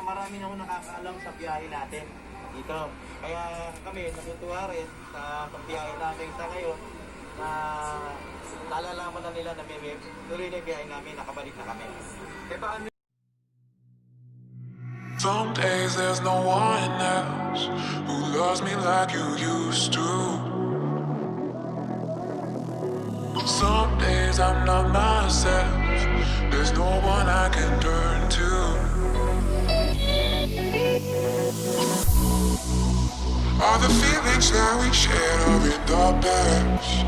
marami na ako nakakaalam sa biyahe natin dito. Kaya kami natutuwa rin sa pagbiyahe namin sa ngayon na nalalaman na nila na may tuloy na biyahe namin, nakabalik na kami. Some days there's no one else who loves me like you used to. Some days I'm not myself, there's no one I can turn to. All the feelings that we shared are in the past.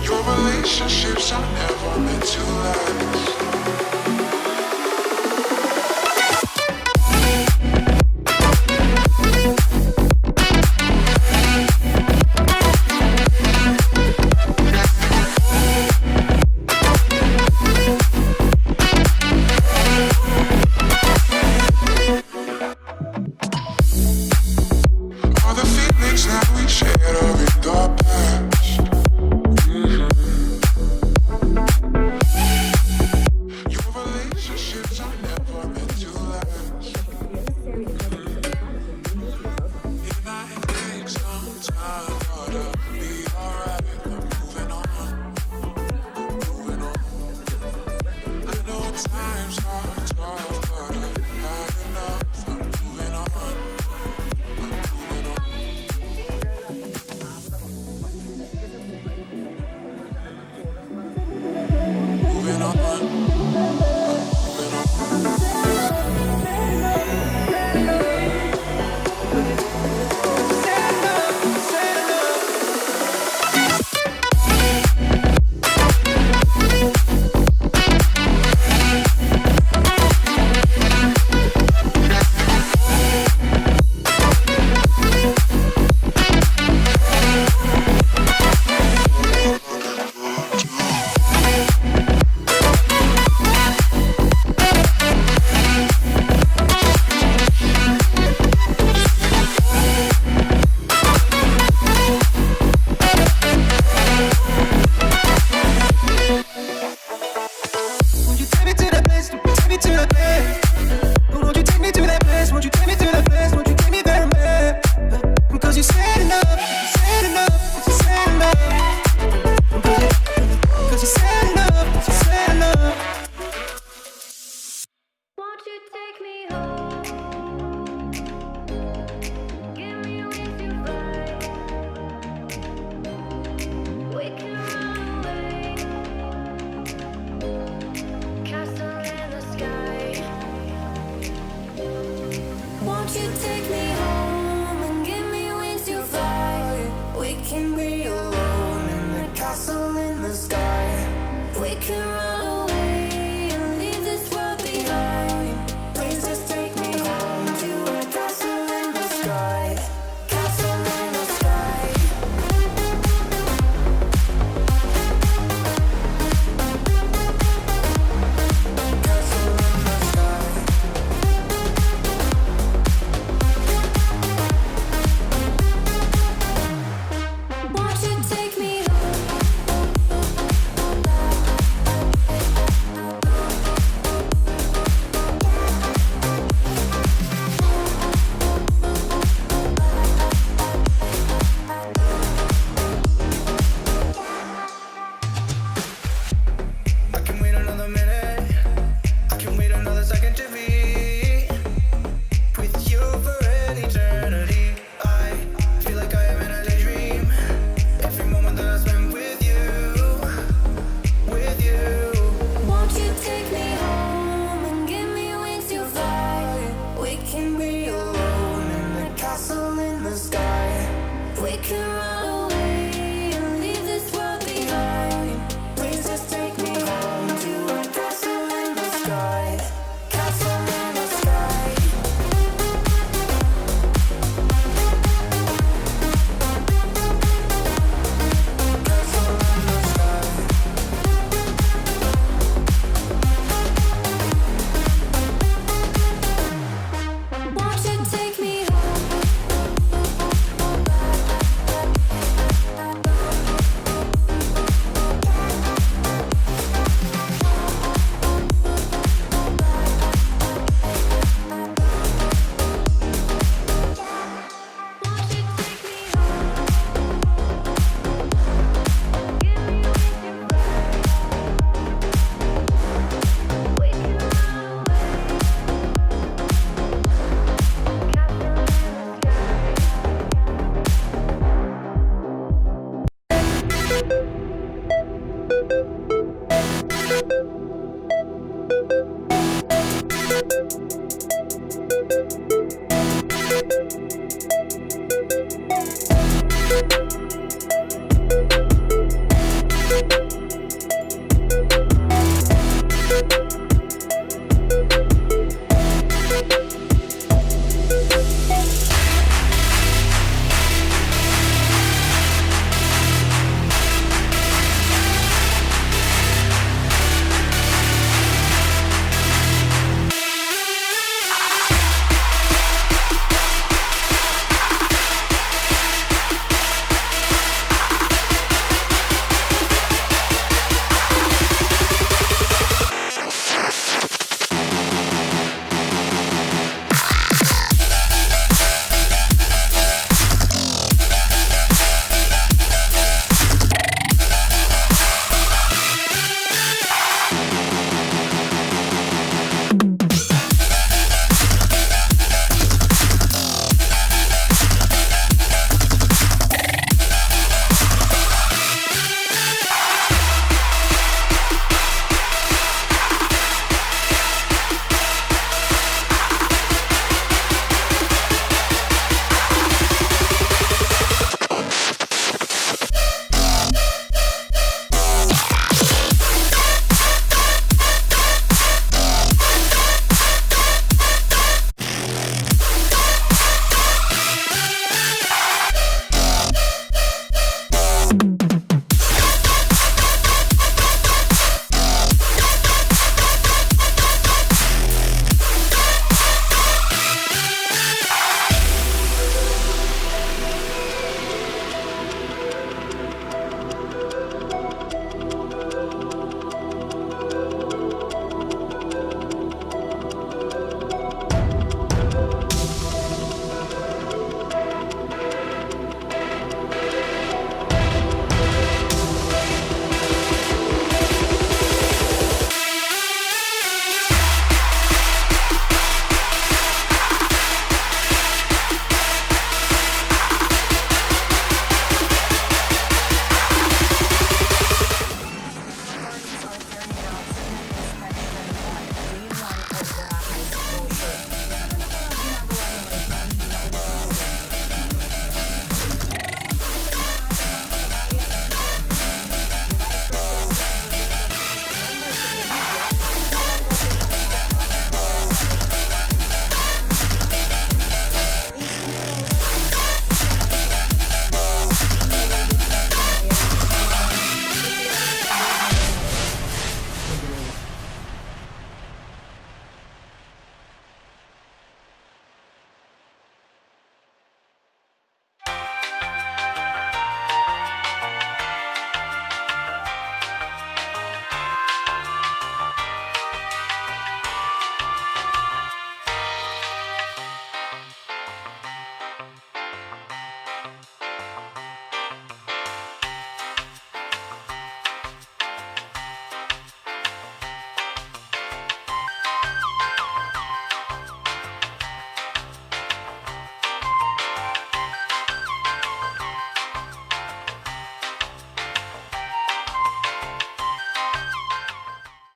Your relationships are never meant to last. All the feelings that we shared are in the past. Your relationships are never meant to last. It might take some time, but I'll be alright. I'm moving on, moving on. I know times are tough, but I've had enough. I'm moving on, moving on. Moving on, moving on. Won't you take me to that place? Take me to that place. Won't you take me to that place? Won't you take me to that place? Won't you take me there, man? Because you said enough, you said enough, you said enough. Because you said enough, you said enough. Won't you take me home? Give me wings to fly. We can run away. Castle in the sky. Won't you take me home and give me wings to fly? We can be alone in the castle in the sky. We can run away and leave this world behind. Please just take me home to a castle in the sky. Castle in the sky. Castle in the sky. Won't you take me home?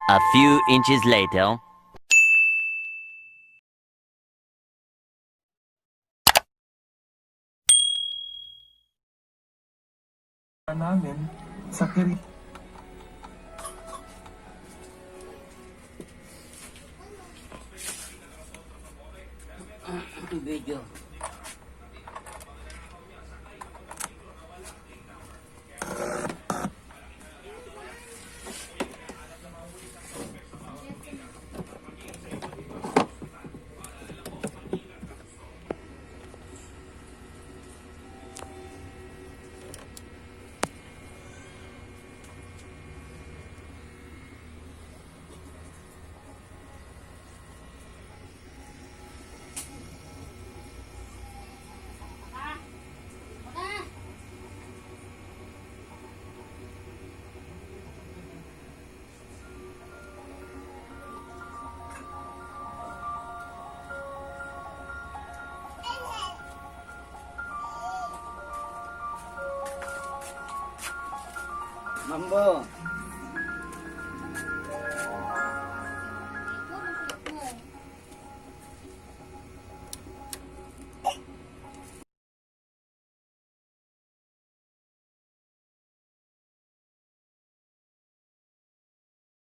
A few inches later. namin sa Video. Mambo.